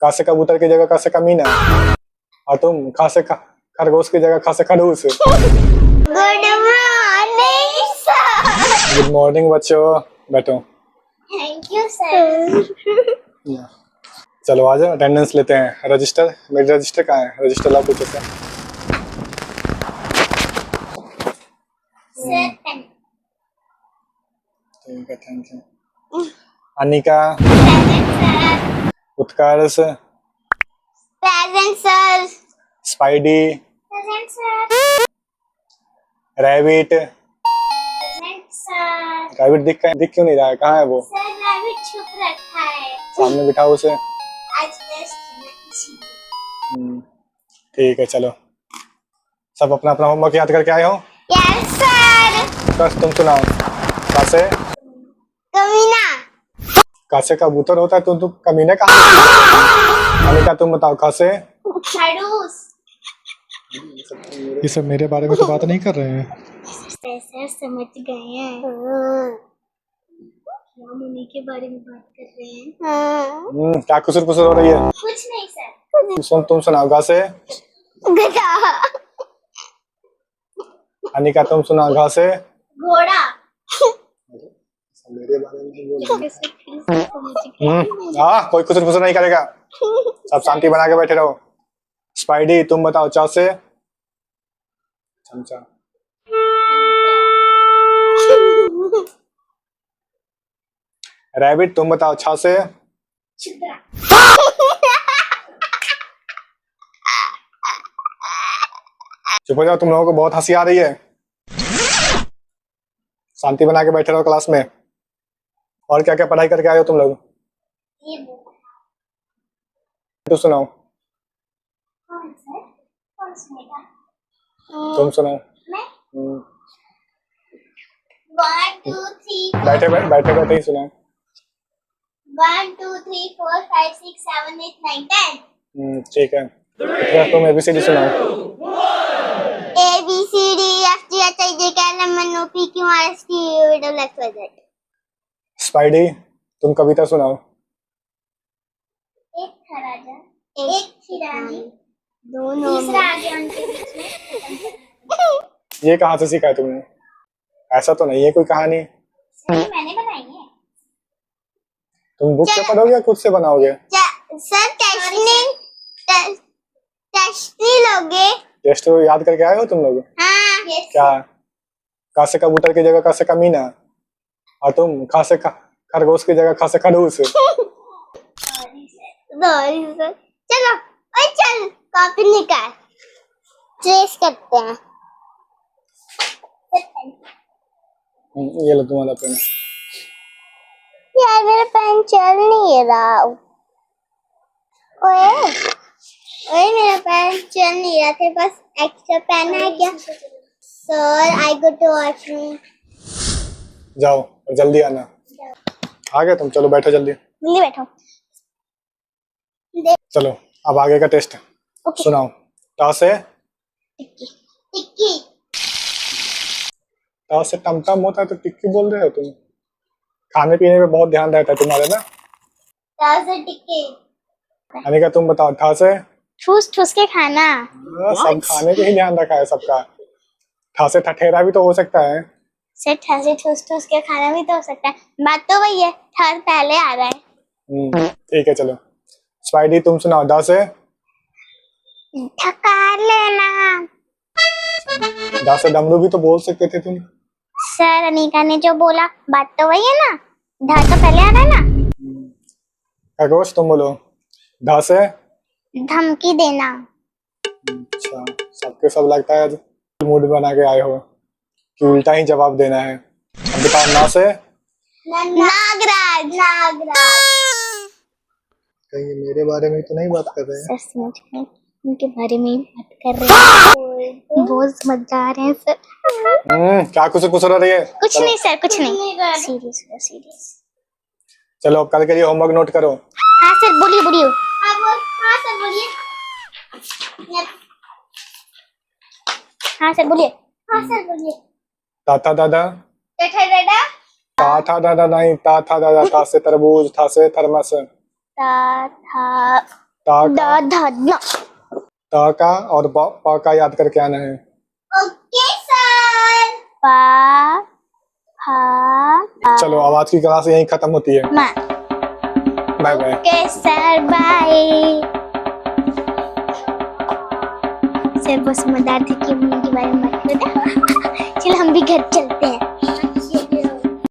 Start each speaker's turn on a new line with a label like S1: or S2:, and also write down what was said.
S1: का से कबूतर की जगह का से कमीना, और तुम खा से खरगोश की जगह खा से खड़ूस।
S2: Good morning sir.
S1: Good morning बच्चों, बैठो।
S2: Thank you sir.
S1: चलो आ जाओ, अटेंडेंस लेते हैं। रजिस्टर, मेरी रजिस्टर कहाँ है? रजिस्टर लाओ पीछे से। ठीक है, thank you. Anika, Utkarsh,
S2: present sir.
S1: Spidey,
S2: present sir.
S1: Rabbit.
S2: Present sir.
S1: Rabbit दिख क्यों नहीं रहा है? कहाँ है वो?
S2: सर रैबिट छुप रखा है।
S1: सामने बिठाओ उसे।
S2: आज टेस्ट नहीं।
S1: ठीक है, चलो सब अपना अपना होमवर्क याद करके आए हो?
S2: Yes sir.
S1: बस तुम सुनाओ। कासे
S2: कमीना।
S1: कासे कबूतर होता है तो तुम कमीने कहाँ? अनिका तुम बताओ। कासे
S2: खड़ूस।
S1: ये सब मेरे बारे में तो बात नहीं कर रहे हैं।
S2: सर समझ गए हैं। हम उन्हीं के बारे में बात कर रहे हैं।
S1: क्या कुसुर पुसुर हो रही है?
S2: कुछ नहीं सर।
S1: तुम सुनाओ। कासे
S2: गधा।
S1: अनिका तुम सुनाओ। घासे
S2: घोड़ा।
S1: मेरे बारे में नहीं बोल। हाँ, कोई कुसुर पुसुर नहीं करेगा, सब शांति बना के बैठे रहो। स्पाइडी तुम बताओ। चा से चमचा। रैबिट तुम बताओ। छा से
S2: छितरा।
S1: चुप हो जाओ, तुम लोगों को बहुत हंसी आ रही है। शांति बना के बैठे रहो क्लास में। और क्या क्या पढ़ाई करके आए हो तुम लोग?
S2: ये बुक।
S1: तो सुनाओ।
S2: कौन सर? कौन सुनेगा?
S1: तुम सुनाओ।
S2: मैं 1 2 3
S1: बैठे बैठे ही सुनाओ।
S2: 1 2 3 4 5 6 7 8 9 10।
S1: ठीक है, तुम ABCD सुनाओ।
S2: A B C D F G H I J K L M N O P Q R S T U V W X Y Z।
S1: Spidey तुम कविता सुनाओ।
S2: एक था राजा, एक थी रानी, दोनों तीसरा आ गया उनके बीच में।
S1: ये कहाँ से सीखा है तुमने? ऐसा तो नहीं है कोई कहानी।
S2: ये मैंने बनाई है।
S1: तुम बुक से पढ़ोगे या खुद से बनाओगे?
S2: सर टेस्ट नहीं लोगे?
S1: टेस्ट तो याद करके आए हो तुम लोग?
S2: हाँ।
S1: क्या? का से कबूतर की जगह का से कमीना, और तुम खा से खरगोश की जगह खा से खड़ूस।
S2: चलो ओए चल कॉपी निकाल, ट्रेस करते हैं।
S1: ये लो तुम्हारा पेन।
S2: यार मेरा पेन चल नहीं रहा। ओए ओए मेरा पेन चल नहीं रहा। तेरे पास एक्स्ट्रा पेन है क्या? Sir I go to washroom.
S1: जाओ और जल्दी आना। आ गए तुम? चलो बैठो जल्दी।
S2: जल्दी बैठो।
S1: चलो अब आगे का टेस्ट सुनाओ। टा से
S2: टिक्की। टिक्की।
S1: टा से टमटम होता है तो टिक्की बोल रहे हो तुम? खाने पीने में बहुत ध्यान रहता है तुम्हारे ना।
S2: टा से टिक्की।
S1: अनिका तुम बताओ। ठा से
S2: ठूस ठूस के खाना।
S1: सब खाने पे ही ध्यान रखा है सबका। ठा से ठठेरा भी तो हो सकता है।
S2: से ठसे ठूस ठूस के खाना भी तो हो सकता है। बात तो वही है, ठर पहले आ रहा है।
S1: ठीक है चलो। स्पाइडी तुम सुनाओ। डा से
S2: थका लेना।
S1: डा से डमरू भी तो बोल सकते थे तुम।
S2: सर अनिका ने जो बोला बात तो वही है ना, ढा तो पहले आ रहा है ना।
S1: खरगोश तुम बोलो। ढा से
S2: धमकी देना।
S1: अच्छा, सबके सब लगता है आज मूड बना के आए हो कि उल्टा ही जवाब देना है। अब बताओ। ना से
S2: नागराज। नागराज।
S1: कहीं मेरे बारे में तो नहीं बात कर रहे हैं?
S2: सर समझ गए, उनके बारे में ही बात कर रहे हैं। बहुत समझदार हैं सर।
S1: क्या कुछ हो रही है?
S2: कुछ नहीं सर, कुछ नहीं। Serious serious.
S1: चलो अब कल के लिए होमवर्क नोट करो।
S2: हाँ सर बोलिए बोलिए। हाँ सर बोलिए। हाँ सर बोलिए। हाँ सर बोलिए।
S1: ताता दादा।
S2: दादा।
S1: ता था दादा नहीं, ता था दादा। ता से तरबूज, था से थर्मस।
S2: ता था
S1: ता
S2: द
S1: का,
S2: ध न।
S1: ता का और प का याद करके आना है।
S2: Okay sir. पा फा
S1: चलो आवाज की क्लास यहीं खत्म होती है।
S2: मा।
S1: Bye bye.
S2: Okay sir bye. Sir बहुत समझदार थे कि हम उनके बारे में बात करते। चलो हम भी घर चलते हैं।